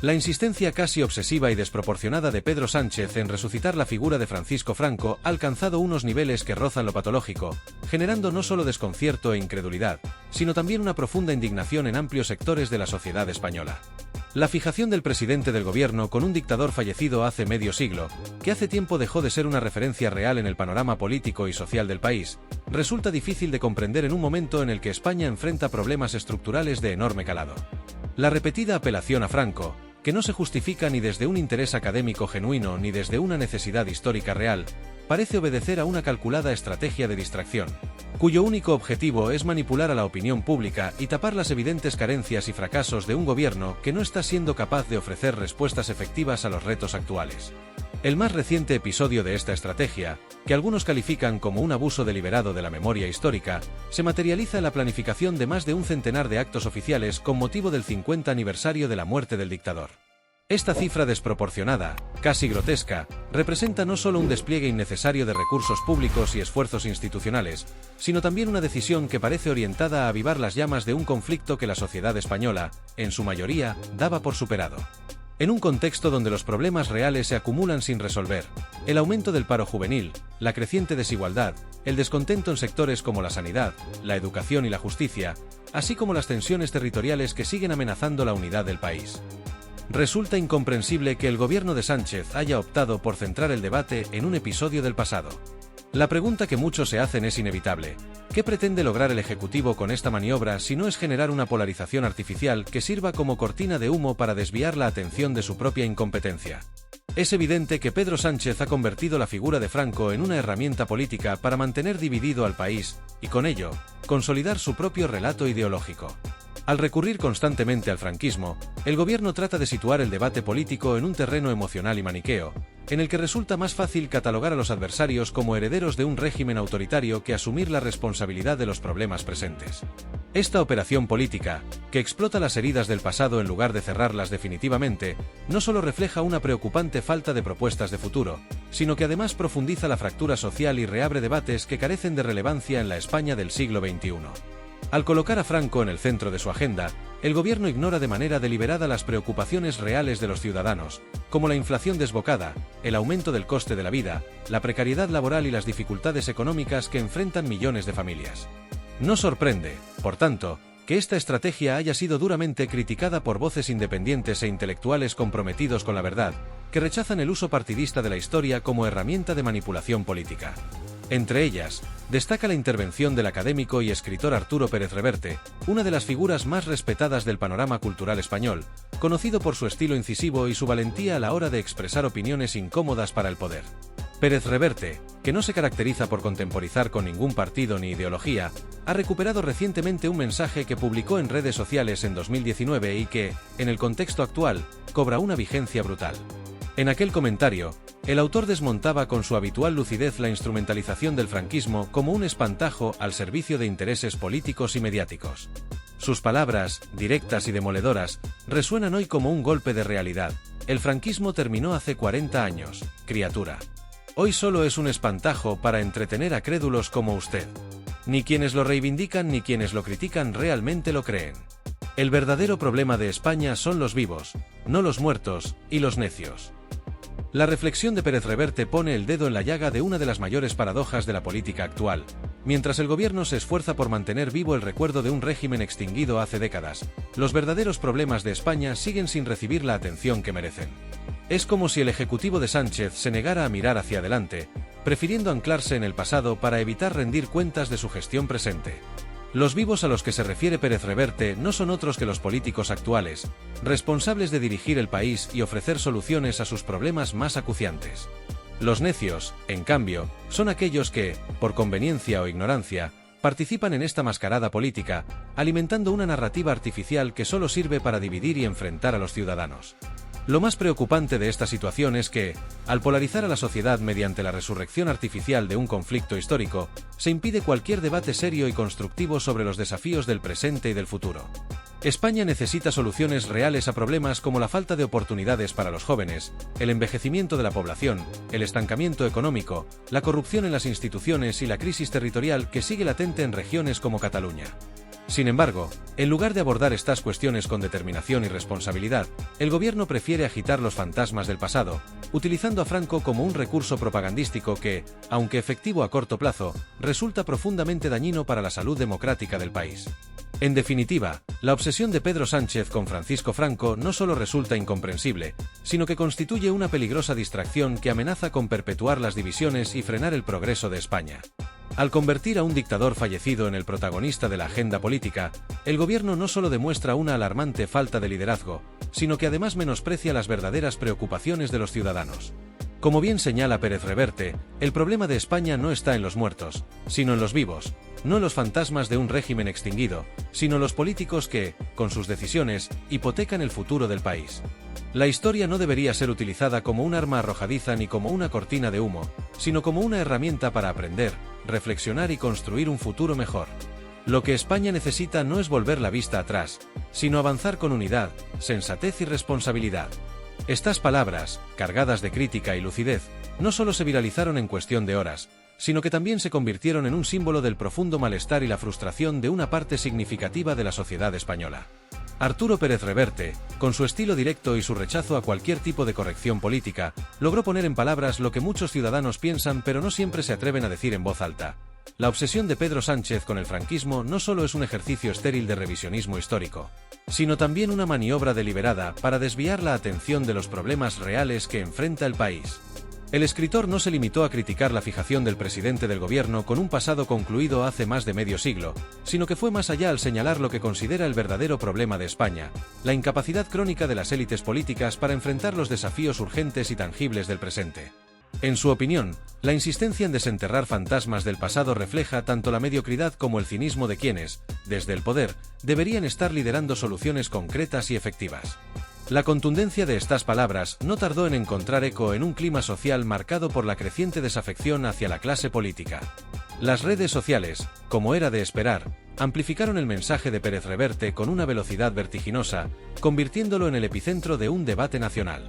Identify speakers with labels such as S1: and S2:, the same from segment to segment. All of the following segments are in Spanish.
S1: La insistencia casi obsesiva y desproporcionada de Pedro Sánchez en resucitar la figura de Francisco Franco ha alcanzado unos niveles que rozan lo patológico, generando no solo desconcierto e incredulidad, sino también una profunda indignación en amplios sectores de la sociedad española. La fijación del presidente del gobierno con un dictador fallecido hace medio siglo, que hace tiempo dejó de ser una referencia real en el panorama político y social del país, resulta difícil de comprender en un momento en el que España enfrenta problemas estructurales de enorme calado. La repetida apelación a Franco, que no se justifica ni desde un interés académico genuino ni desde una necesidad histórica real, parece obedecer a una calculada estrategia de distracción, cuyo único objetivo es manipular a la opinión pública y tapar las evidentes carencias y fracasos de un gobierno que no está siendo capaz de ofrecer respuestas efectivas a los retos actuales. El más reciente episodio de esta estrategia, que algunos califican como un abuso deliberado de la memoria histórica, se materializa en la planificación de más de un centenar de actos oficiales con motivo del 50 aniversario de la muerte del dictador. Esta cifra desproporcionada, casi grotesca, representa no solo un despliegue innecesario de recursos públicos y esfuerzos institucionales, sino también una decisión que parece orientada a avivar las llamas de un conflicto que la sociedad española, en su mayoría, daba por superado. En un contexto donde los problemas reales se acumulan sin resolver, el aumento del paro juvenil, la creciente desigualdad, el descontento en sectores como la sanidad, la educación y la justicia, así como las tensiones territoriales que siguen amenazando la unidad del país. Resulta incomprensible que el gobierno de Sánchez haya optado por centrar el debate en un episodio del pasado. La pregunta que muchos se hacen es inevitable: ¿qué pretende lograr el Ejecutivo con esta maniobra si no es generar una polarización artificial que sirva como cortina de humo para desviar la atención de su propia incompetencia? Es evidente que Pedro Sánchez ha convertido la figura de Franco en una herramienta política para mantener dividido al país y, con ello, consolidar su propio relato ideológico. Al recurrir constantemente al franquismo, el gobierno trata de situar el debate político en un terreno emocional y maniqueo, en el que resulta más fácil catalogar a los adversarios como herederos de un régimen autoritario que asumir la responsabilidad de los problemas presentes. Esta operación política, que explota las heridas del pasado en lugar de cerrarlas definitivamente, no solo refleja una preocupante falta de propuestas de futuro, sino que además profundiza la fractura social y reabre debates que carecen de relevancia en la España del siglo XXI. Al colocar a Franco en el centro de su agenda, el gobierno ignora de manera deliberada las preocupaciones reales de los ciudadanos, como la inflación desbocada, el aumento del coste de la vida, la precariedad laboral y las dificultades económicas que enfrentan millones de familias. No sorprende, por tanto, que esta estrategia haya sido duramente criticada por voces independientes e intelectuales comprometidos con la verdad, que rechazan el uso partidista de la historia como herramienta de manipulación política. Entre ellas, destaca la intervención del académico y escritor Arturo Pérez Reverte, una de las figuras más respetadas del panorama cultural español, conocido por su estilo incisivo y su valentía a la hora de expresar opiniones incómodas para el poder. Pérez Reverte, que no se caracteriza por contemporizar con ningún partido ni ideología, ha recuperado recientemente un mensaje que publicó en redes sociales en 2019 y que, en el contexto actual, cobra una vigencia brutal. En aquel comentario, el autor desmontaba con su habitual lucidez la instrumentalización del franquismo como un espantajo al servicio de intereses políticos y mediáticos. Sus palabras, directas y demoledoras, resuenan hoy como un golpe de realidad. El franquismo terminó hace 40 años, criatura. Hoy solo es un espantajo para entretener a crédulos como usted. Ni quienes lo reivindican ni quienes lo critican realmente lo creen. El verdadero problema de España son los vivos, no los muertos, y los necios. La reflexión de Pérez Reverte pone el dedo en la llaga de una de las mayores paradojas de la política actual. Mientras el gobierno se esfuerza por mantener vivo el recuerdo de un régimen extinguido hace décadas, los verdaderos problemas de España siguen sin recibir la atención que merecen. Es como si el Ejecutivo de Sánchez se negara a mirar hacia adelante, prefiriendo anclarse en el pasado para evitar rendir cuentas de su gestión presente. Los vivos a los que se refiere Pérez Reverte no son otros que los políticos actuales, responsables de dirigir el país y ofrecer soluciones a sus problemas más acuciantes. Los necios, en cambio, son aquellos que, por conveniencia o ignorancia, participan en esta mascarada política, alimentando una narrativa artificial que solo sirve para dividir y enfrentar a los ciudadanos. Lo más preocupante de esta situación es que, al polarizar a la sociedad mediante la resurrección artificial de un conflicto histórico, se impide cualquier debate serio y constructivo sobre los desafíos del presente y del futuro. España necesita soluciones reales a problemas como la falta de oportunidades para los jóvenes, el envejecimiento de la población, el estancamiento económico, la corrupción en las instituciones y la crisis territorial que sigue latente en regiones como Cataluña. Sin embargo, en lugar de abordar estas cuestiones con determinación y responsabilidad, el gobierno prefiere agitar los fantasmas del pasado, utilizando a Franco como un recurso propagandístico que, aunque efectivo a corto plazo, resulta profundamente dañino para la salud democrática del país. En definitiva, la obsesión de Pedro Sánchez con Francisco Franco no solo resulta incomprensible, sino que constituye una peligrosa distracción que amenaza con perpetuar las divisiones y frenar el progreso de España. Al convertir a un dictador fallecido en el protagonista de la agenda política, el gobierno no solo demuestra una alarmante falta de liderazgo, sino que además menosprecia las verdaderas preocupaciones de los ciudadanos. Como bien señala Pérez Reverte, el problema de España no está en los muertos, sino en los vivos, no los fantasmas de un régimen extinguido, sino los políticos que, con sus decisiones, hipotecan el futuro del país. La historia no debería ser utilizada como un arma arrojadiza ni como una cortina de humo, sino como una herramienta para aprender, reflexionar y construir un futuro mejor. Lo que España necesita no es volver la vista atrás, sino avanzar con unidad, sensatez y responsabilidad. Estas palabras, cargadas de crítica y lucidez, no solo se viralizaron en cuestión de horas, sino que también se convirtieron en un símbolo del profundo malestar y la frustración de una parte significativa de la sociedad española. Arturo Pérez Reverte, con su estilo directo y su rechazo a cualquier tipo de corrección política, logró poner en palabras lo que muchos ciudadanos piensan pero no siempre se atreven a decir en voz alta. La obsesión de Pedro Sánchez con el franquismo no solo es un ejercicio estéril de revisionismo histórico, sino también una maniobra deliberada para desviar la atención de los problemas reales que enfrenta el país. El escritor no se limitó a criticar la fijación del presidente del gobierno con un pasado concluido hace más de medio siglo, sino que fue más allá al señalar lo que considera el verdadero problema de España, la incapacidad crónica de las élites políticas para enfrentar los desafíos urgentes y tangibles del presente. En su opinión, la insistencia en desenterrar fantasmas del pasado refleja tanto la mediocridad como el cinismo de quienes, desde el poder, deberían estar liderando soluciones concretas y efectivas. La contundencia de estas palabras no tardó en encontrar eco en un clima social marcado por la creciente desafección hacia la clase política. Las redes sociales, como era de esperar, amplificaron el mensaje de Pérez Reverte con una velocidad vertiginosa, convirtiéndolo en el epicentro de un debate nacional.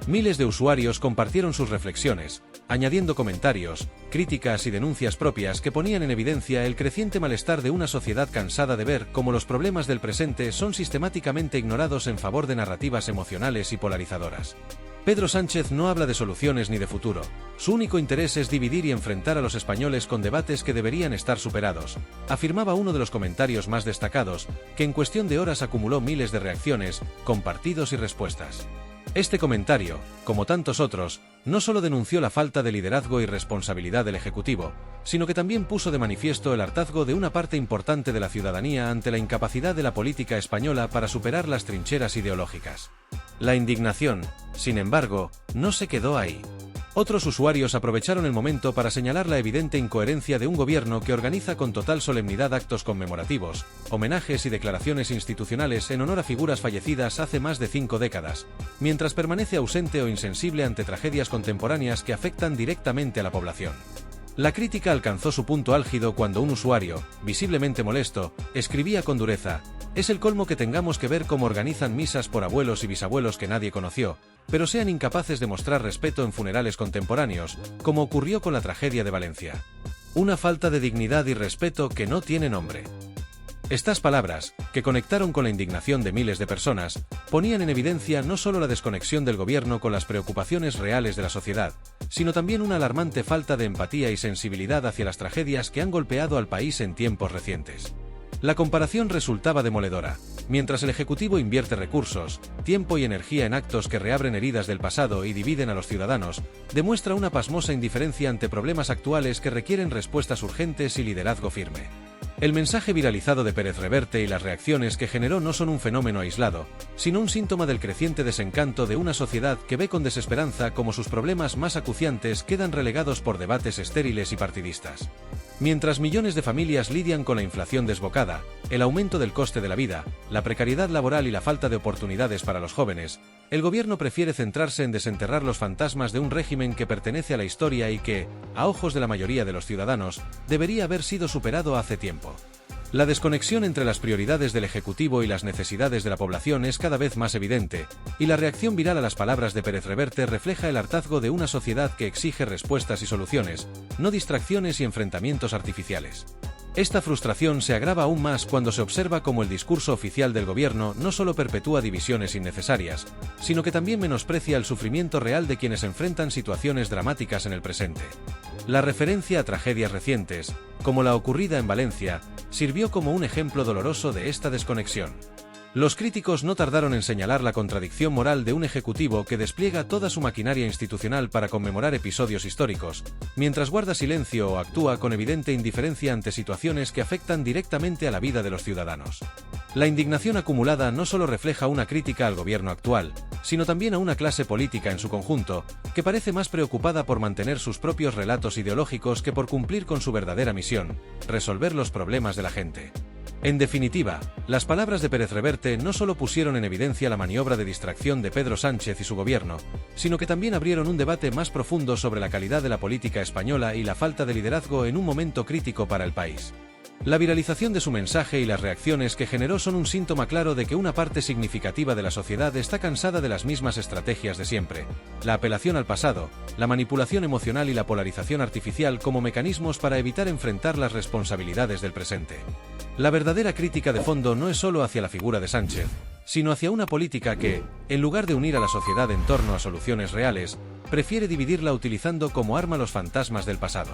S1: Miles de usuarios compartieron sus reflexiones, añadiendo comentarios, críticas y denuncias propias que ponían en evidencia el creciente malestar de una sociedad cansada de ver cómo los problemas del presente son sistemáticamente ignorados en favor de narrativas emocionales y polarizadoras. Pedro Sánchez no habla de soluciones ni de futuro. Su único interés es dividir y enfrentar a los españoles con debates que deberían estar superados, afirmaba uno de los comentarios más destacados, que en cuestión de horas acumuló miles de reacciones, compartidos y respuestas. Este comentario, como tantos otros, no solo denunció la falta de liderazgo y responsabilidad del Ejecutivo, sino que también puso de manifiesto el hartazgo de una parte importante de la ciudadanía ante la incapacidad de la política española para superar las trincheras ideológicas. La indignación, sin embargo, no se quedó ahí. Otros usuarios aprovecharon el momento para señalar la evidente incoherencia de un gobierno que organiza con total solemnidad actos conmemorativos, homenajes y declaraciones institucionales en honor a figuras fallecidas hace más de 5 décadas, mientras permanece ausente o insensible ante tragedias contemporáneas que afectan directamente a la población. La crítica alcanzó su punto álgido cuando un usuario, visiblemente molesto, escribía con dureza: «Es el colmo que tengamos que ver cómo organizan misas por abuelos y bisabuelos que nadie conoció, pero sean incapaces de mostrar respeto en funerales contemporáneos, como ocurrió con la tragedia de Valencia. Una falta de dignidad y respeto que no tiene nombre». Estas palabras, que conectaron con la indignación de miles de personas, ponían en evidencia no solo la desconexión del gobierno con las preocupaciones reales de la sociedad, sino también una alarmante falta de empatía y sensibilidad hacia las tragedias que han golpeado al país en tiempos recientes. La comparación resultaba demoledora. Mientras el Ejecutivo invierte recursos, tiempo y energía en actos que reabren heridas del pasado y dividen a los ciudadanos, demuestra una pasmosa indiferencia ante problemas actuales que requieren respuestas urgentes y liderazgo firme. El mensaje viralizado de Pérez Reverte y las reacciones que generó no son un fenómeno aislado, sino un síntoma del creciente desencanto de una sociedad que ve con desesperanza cómo sus problemas más acuciantes quedan relegados por debates estériles y partidistas. Mientras millones de familias lidian con la inflación desbocada, el aumento del coste de la vida, la precariedad laboral y la falta de oportunidades para los jóvenes, el gobierno prefiere centrarse en desenterrar los fantasmas de un régimen que pertenece a la historia y que, a ojos de la mayoría de los ciudadanos, debería haber sido superado hace tiempo. La desconexión entre las prioridades del Ejecutivo y las necesidades de la población es cada vez más evidente, y la reacción viral a las palabras de Pérez Reverte refleja el hartazgo de una sociedad que exige respuestas y soluciones, no distracciones y enfrentamientos artificiales. Esta frustración se agrava aún más cuando se observa cómo el discurso oficial del gobierno no solo perpetúa divisiones innecesarias, sino que también menosprecia el sufrimiento real de quienes enfrentan situaciones dramáticas en el presente. La referencia a tragedias recientes, como la ocurrida en Valencia, sirvió como un ejemplo doloroso de esta desconexión. Los críticos no tardaron en señalar la contradicción moral de un ejecutivo que despliega toda su maquinaria institucional para conmemorar episodios históricos, mientras guarda silencio o actúa con evidente indiferencia ante situaciones que afectan directamente a la vida de los ciudadanos. La indignación acumulada no solo refleja una crítica al gobierno actual, sino también a una clase política en su conjunto, que parece más preocupada por mantener sus propios relatos ideológicos que por cumplir con su verdadera misión: resolver los problemas de la gente. En definitiva, las palabras de Pérez Reverte no solo pusieron en evidencia la maniobra de distracción de Pedro Sánchez y su gobierno, sino que también abrieron un debate más profundo sobre la calidad de la política española y la falta de liderazgo en un momento crítico para el país. La viralización de su mensaje y las reacciones que generó son un síntoma claro de que una parte significativa de la sociedad está cansada de las mismas estrategias de siempre: la apelación al pasado, la manipulación emocional y la polarización artificial como mecanismos para evitar enfrentar las responsabilidades del presente. La verdadera crítica de fondo no es solo hacia la figura de Sánchez, sino hacia una política que, en lugar de unir a la sociedad en torno a soluciones reales, prefiere dividirla utilizando como arma los fantasmas del pasado.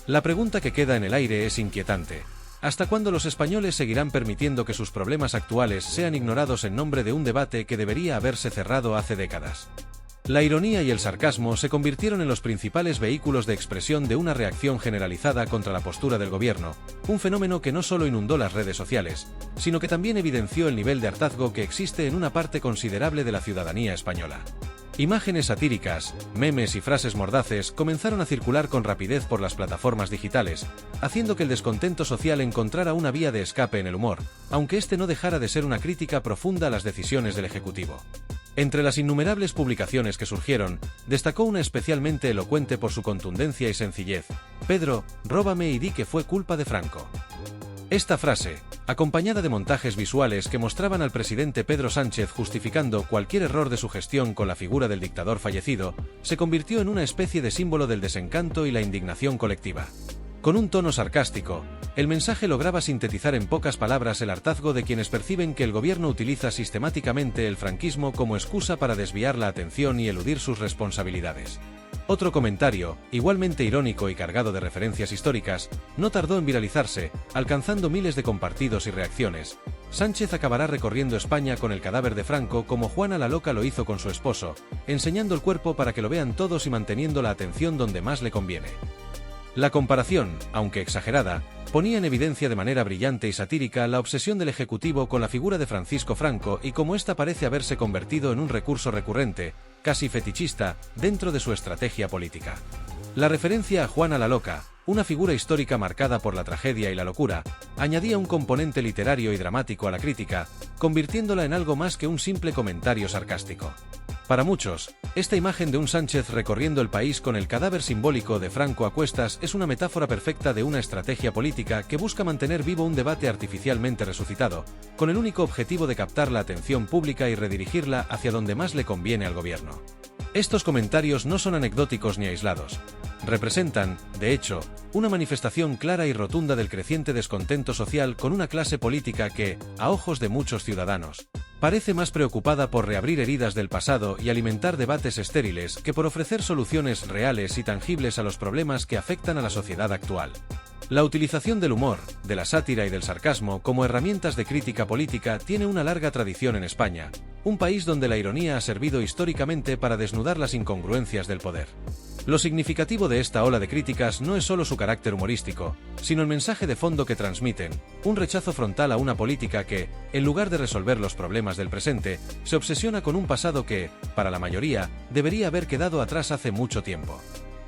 S1: La pregunta que queda en el aire es inquietante: ¿hasta cuándo los españoles seguirán permitiendo que sus problemas actuales sean ignorados en nombre de un debate que debería haberse cerrado hace décadas? La ironía y el sarcasmo se convirtieron en los principales vehículos de expresión de una reacción generalizada contra la postura del gobierno, un fenómeno que no solo inundó las redes sociales, sino que también evidenció el nivel de hartazgo que existe en una parte considerable de la ciudadanía española. Imágenes satíricas, memes y frases mordaces comenzaron a circular con rapidez por las plataformas digitales, haciendo que el descontento social encontrara una vía de escape en el humor, aunque este no dejara de ser una crítica profunda a las decisiones del Ejecutivo. Entre las innumerables publicaciones que surgieron, destacó una especialmente elocuente por su contundencia y sencillez: «Pedro, róbame y di que fue culpa de Franco». Esta frase, acompañada de montajes visuales que mostraban al presidente Pedro Sánchez justificando cualquier error de su gestión con la figura del dictador fallecido, se convirtió en una especie de símbolo del desencanto y la indignación colectiva. Con un tono sarcástico, el mensaje lograba sintetizar en pocas palabras el hartazgo de quienes perciben que el gobierno utiliza sistemáticamente el franquismo como excusa para desviar la atención y eludir sus responsabilidades. Otro comentario, igualmente irónico y cargado de referencias históricas, no tardó en viralizarse, alcanzando miles de compartidos y reacciones: «Sánchez acabará recorriendo España con el cadáver de Franco como Juana la Loca lo hizo con su esposo, enseñando el cuerpo para que lo vean todos y manteniendo la atención donde más le conviene». La comparación, aunque exagerada, ponía en evidencia de manera brillante y satírica la obsesión del Ejecutivo con la figura de Francisco Franco y cómo ésta parece haberse convertido en un recurso recurrente, casi fetichista, dentro de su estrategia política. La referencia a Juana la Loca, una figura histórica marcada por la tragedia y la locura, añadía un componente literario y dramático a la crítica, convirtiéndola en algo más que un simple comentario sarcástico. Para muchos, esta imagen de un Sánchez recorriendo el país con el cadáver simbólico de Franco a cuestas es una metáfora perfecta de una estrategia política que busca mantener vivo un debate artificialmente resucitado, con el único objetivo de captar la atención pública y redirigirla hacia donde más le conviene al gobierno. Estos comentarios no son anecdóticos ni aislados. Representan, de hecho, una manifestación clara y rotunda del creciente descontento social con una clase política que, a ojos de muchos ciudadanos, parece más preocupada por reabrir heridas del pasado y alimentar debates estériles que por ofrecer soluciones reales y tangibles a los problemas que afectan a la sociedad actual. La utilización del humor, de la sátira y del sarcasmo como herramientas de crítica política tiene una larga tradición en España, un país donde la ironía ha servido históricamente para desnudar las incongruencias del poder. Lo significativo de esta ola de críticas no es solo su carácter humorístico, sino el mensaje de fondo que transmiten: un rechazo frontal a una política que, en lugar de resolver los problemas del presente, se obsesiona con un pasado que, para la mayoría, debería haber quedado atrás hace mucho tiempo.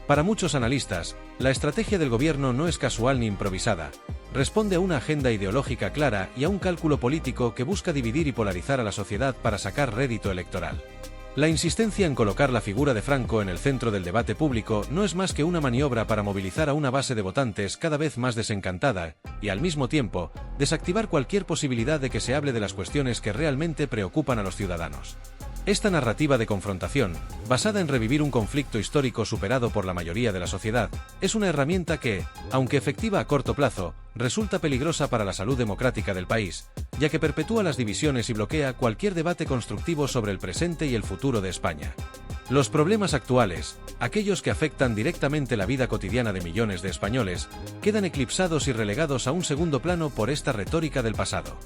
S1: Para muchos analistas, la estrategia del gobierno no es casual ni improvisada. Responde a una agenda ideológica clara y a un cálculo político que busca dividir y polarizar a la sociedad para sacar rédito electoral. La insistencia en colocar la figura de Franco en el centro del debate público no es más que una maniobra para movilizar a una base de votantes cada vez más desencantada y, al mismo tiempo, desactivar cualquier posibilidad de que se hable de las cuestiones que realmente preocupan a los ciudadanos. Esta narrativa de confrontación, basada en revivir un conflicto histórico superado por la mayoría de la sociedad, es una herramienta que, aunque efectiva a corto plazo, resulta peligrosa para la salud democrática del país, ya que perpetúa las divisiones y bloquea cualquier debate constructivo sobre el presente y el futuro de España. Los problemas actuales, aquellos que afectan directamente la vida cotidiana de millones de españoles, quedan eclipsados y relegados a un segundo plano por esta retórica del pasado.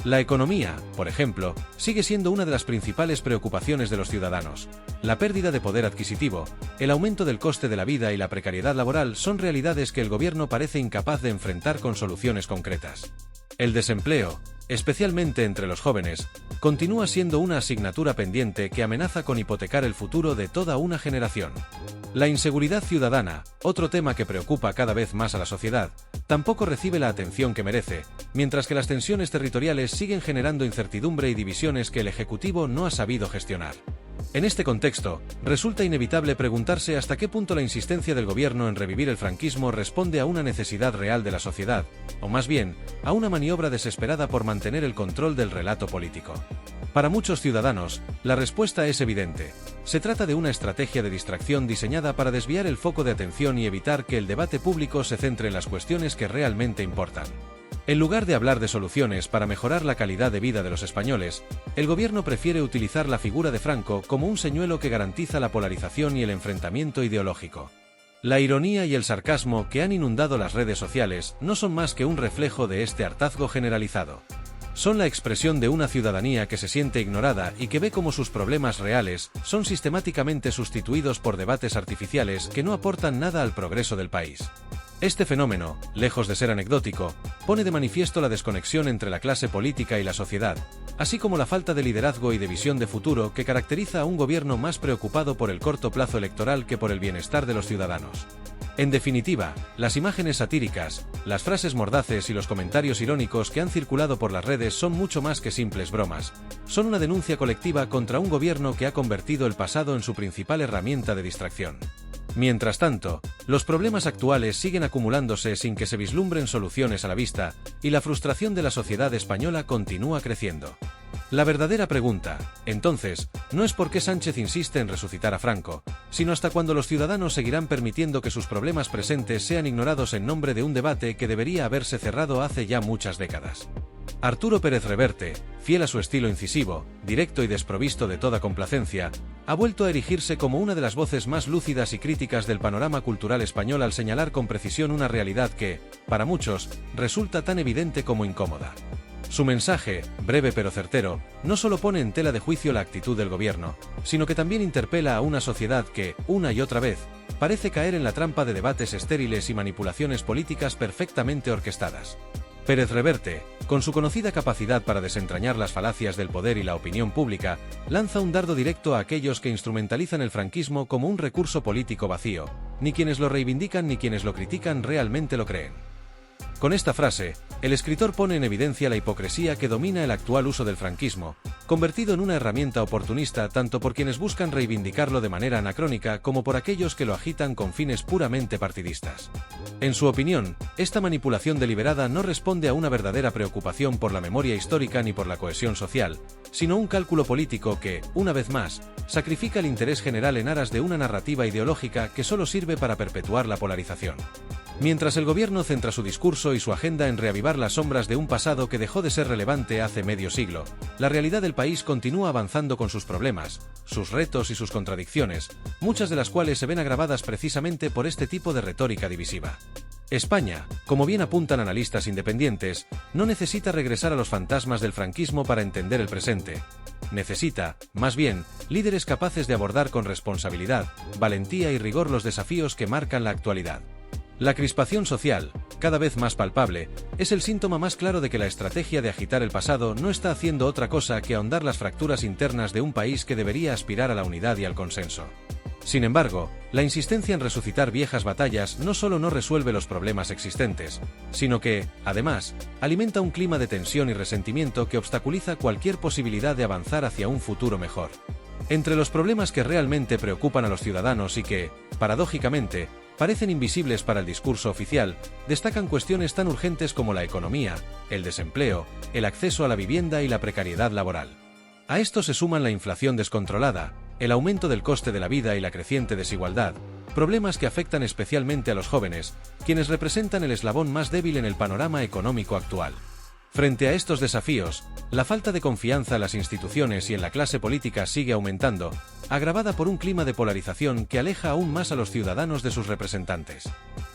S1: La economía, por ejemplo, sigue siendo una de las principales preocupaciones de los ciudadanos. La pérdida de poder adquisitivo, el aumento del coste de la vida y la precariedad laboral son realidades que el gobierno parece incapaz de enfrentar con soluciones concretas. El desempleo, especialmente entre los jóvenes, continúa siendo una asignatura pendiente que amenaza con hipotecar el futuro de toda una generación. La inseguridad ciudadana, otro tema que preocupa cada vez más a la sociedad, tampoco recibe la atención que merece, mientras que las tensiones territoriales siguen generando incertidumbre y divisiones que el Ejecutivo no ha sabido gestionar. En este contexto, resulta inevitable preguntarse hasta qué punto la insistencia del gobierno en revivir el franquismo responde a una necesidad real de la sociedad, o más bien, a una maniobra desesperada por mantener el control del relato político. Para muchos ciudadanos, la respuesta es evidente. Se trata de una estrategia de distracción diseñada para desviar el foco de atención y evitar que el debate público se centre en las cuestiones que realmente importan. En lugar de hablar de soluciones para mejorar la calidad de vida de los españoles, el gobierno prefiere utilizar la figura de Franco como un señuelo que garantiza la polarización y el enfrentamiento ideológico. La ironía y el sarcasmo que han inundado las redes sociales no son más que un reflejo de este hartazgo generalizado. Son la expresión de una ciudadanía que se siente ignorada y que ve cómo sus problemas reales son sistemáticamente sustituidos por debates artificiales que no aportan nada al progreso del país. Este fenómeno, lejos de ser anecdótico, pone de manifiesto la desconexión entre la clase política y la sociedad, así como la falta de liderazgo y de visión de futuro que caracteriza a un gobierno más preocupado por el corto plazo electoral que por el bienestar de los ciudadanos. En definitiva, las imágenes satíricas, las frases mordaces y los comentarios irónicos que han circulado por las redes son mucho más que simples bromas. Son una denuncia colectiva contra un gobierno que ha convertido el pasado en su principal herramienta de distracción. Mientras tanto, los problemas actuales siguen acumulándose sin que se vislumbren soluciones a la vista, y la frustración de la sociedad española continúa creciendo. La verdadera pregunta, entonces, no es por qué Sánchez insiste en resucitar a Franco, sino hasta cuándo los ciudadanos seguirán permitiendo que sus problemas presentes sean ignorados en nombre de un debate que debería haberse cerrado hace ya muchas décadas. Arturo Pérez Reverte, fiel a su estilo incisivo, directo y desprovisto de toda complacencia, ha vuelto a erigirse como una de las voces más lúcidas y críticas del panorama cultural español al señalar con precisión una realidad que, para muchos, resulta tan evidente como incómoda. Su mensaje, breve pero certero, no solo pone en tela de juicio la actitud del gobierno, sino que también interpela a una sociedad que, una y otra vez, parece caer en la trampa de debates estériles y manipulaciones políticas perfectamente orquestadas. Pérez Reverte, con su conocida capacidad para desentrañar las falacias del poder y la opinión pública, lanza un dardo directo a aquellos que instrumentalizan el franquismo como un recurso político vacío. Ni quienes lo reivindican ni quienes lo critican realmente lo creen. Con esta frase, el escritor pone en evidencia la hipocresía que domina el actual uso del franquismo, convertido en una herramienta oportunista tanto por quienes buscan reivindicarlo de manera anacrónica como por aquellos que lo agitan con fines puramente partidistas. En su opinión, esta manipulación deliberada no responde a una verdadera preocupación por la memoria histórica ni por la cohesión social, sino un cálculo político que, una vez más, sacrifica el interés general en aras de una narrativa ideológica que solo sirve para perpetuar la polarización. Mientras el gobierno centra su discurso y su agenda en reavivar las sombras de un pasado que dejó de ser relevante hace medio siglo, la realidad del país continúa avanzando con sus problemas, sus retos y sus contradicciones, muchas de las cuales se ven agravadas precisamente por este tipo de retórica divisiva. España, como bien apuntan analistas independientes, no necesita regresar a los fantasmas del franquismo para entender el presente. Necesita, más bien, líderes capaces de abordar con responsabilidad, valentía y rigor los desafíos que marcan la actualidad. La crispación social, cada vez más palpable, es el síntoma más claro de que la estrategia de agitar el pasado no está haciendo otra cosa que ahondar las fracturas internas de un país que debería aspirar a la unidad y al consenso. Sin embargo, la insistencia en resucitar viejas batallas no solo no resuelve los problemas existentes, sino que, además, alimenta un clima de tensión y resentimiento que obstaculiza cualquier posibilidad de avanzar hacia un futuro mejor. Entre los problemas que realmente preocupan a los ciudadanos y que, paradójicamente, parecen invisibles para el discurso oficial, destacan cuestiones tan urgentes como la economía, el desempleo, el acceso a la vivienda y la precariedad laboral. A esto se suman la inflación descontrolada, el aumento del coste de la vida y la creciente desigualdad, problemas que afectan especialmente a los jóvenes, quienes representan el eslabón más débil en el panorama económico actual. Frente a estos desafíos, la falta de confianza en las instituciones y en la clase política sigue aumentando, agravada por un clima de polarización que aleja aún más a los ciudadanos de sus representantes.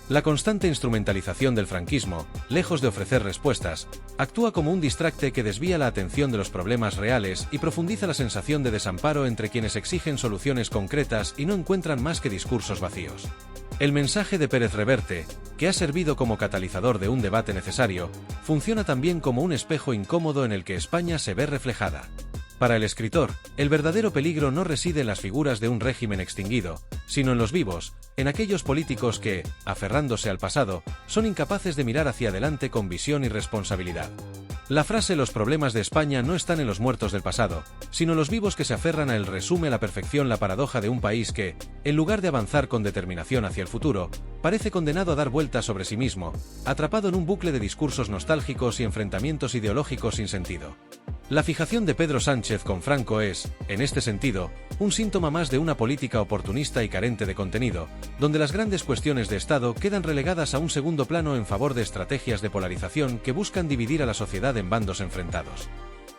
S1: La constante instrumentalización del franquismo, lejos de ofrecer respuestas, actúa como un distracte que desvía la atención de los problemas reales y profundiza la sensación de desamparo entre quienes exigen soluciones concretas y no encuentran más que discursos vacíos. El mensaje de Pérez Reverte, que ha servido como catalizador de un debate necesario, funciona también como un espejo incómodo en el que España se ve reflejada. Para el escritor, el verdadero peligro no reside en las figuras de un régimen extinguido, sino en los vivos, en aquellos políticos que, aferrándose al pasado, son incapaces de mirar hacia adelante con visión y responsabilidad. La frase «los problemas de España no están en los muertos del pasado, sino en los vivos que se aferran a él» resume a la perfección la paradoja de un país que, en lugar de avanzar con determinación hacia el futuro, parece condenado a dar vueltas sobre sí mismo, atrapado en un bucle de discursos nostálgicos y enfrentamientos ideológicos sin sentido. La fijación de Pedro Sánchez con Franco es, en este sentido, un síntoma más de una política oportunista y carente de contenido, donde las grandes cuestiones de Estado quedan relegadas a un segundo plano en favor de estrategias de polarización que buscan dividir a la sociedad en bandos enfrentados.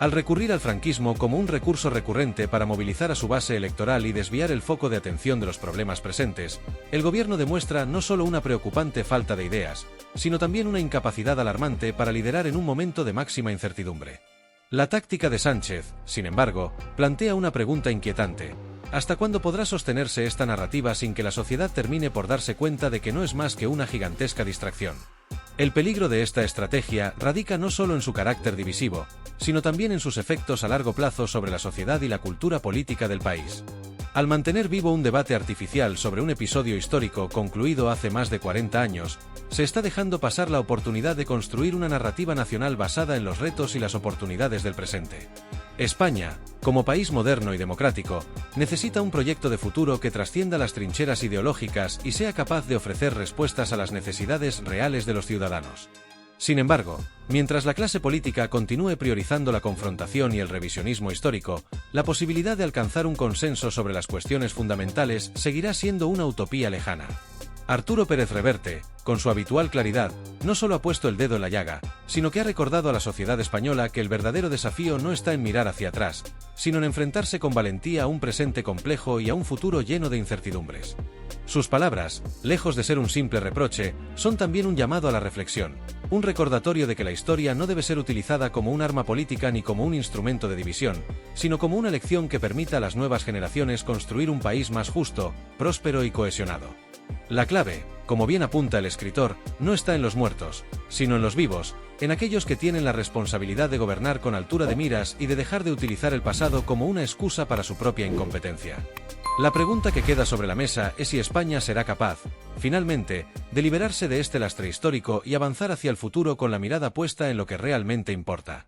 S1: Al recurrir al franquismo como un recurso recurrente para movilizar a su base electoral y desviar el foco de atención de los problemas presentes, el gobierno demuestra no solo una preocupante falta de ideas, sino también una incapacidad alarmante para liderar en un momento de máxima incertidumbre. La táctica de Sánchez, sin embargo, plantea una pregunta inquietante. ¿Hasta cuándo podrá sostenerse esta narrativa sin que la sociedad termine por darse cuenta de que no es más que una gigantesca distracción? El peligro de esta estrategia radica no solo en su carácter divisivo, sino también en sus efectos a largo plazo sobre la sociedad y la cultura política del país. Al mantener vivo un debate artificial sobre un episodio histórico concluido hace más de 40 años, se está dejando pasar la oportunidad de construir una narrativa nacional basada en los retos y las oportunidades del presente. España, como país moderno y democrático, necesita un proyecto de futuro que trascienda las trincheras ideológicas y sea capaz de ofrecer respuestas a las necesidades reales de los ciudadanos. Sin embargo, mientras la clase política continúe priorizando la confrontación y el revisionismo histórico, la posibilidad de alcanzar un consenso sobre las cuestiones fundamentales seguirá siendo una utopía lejana. Arturo Pérez Reverte, con su habitual claridad, no solo ha puesto el dedo en la llaga, sino que ha recordado a la sociedad española que el verdadero desafío no está en mirar hacia atrás, sino en enfrentarse con valentía a un presente complejo y a un futuro lleno de incertidumbres. Sus palabras, lejos de ser un simple reproche, son también un llamado a la reflexión, un recordatorio de que la historia no debe ser utilizada como un arma política ni como un instrumento de división, sino como una lección que permita a las nuevas generaciones construir un país más justo, próspero y cohesionado. La clave, como bien apunta el escritor, no está en los muertos, sino en los vivos, en aquellos que tienen la responsabilidad de gobernar con altura de miras y de dejar de utilizar el pasado como una excusa para su propia incompetencia. La pregunta que queda sobre la mesa es si España será capaz, finalmente, de liberarse de este lastre histórico y avanzar hacia el futuro con la mirada puesta en lo que realmente importa.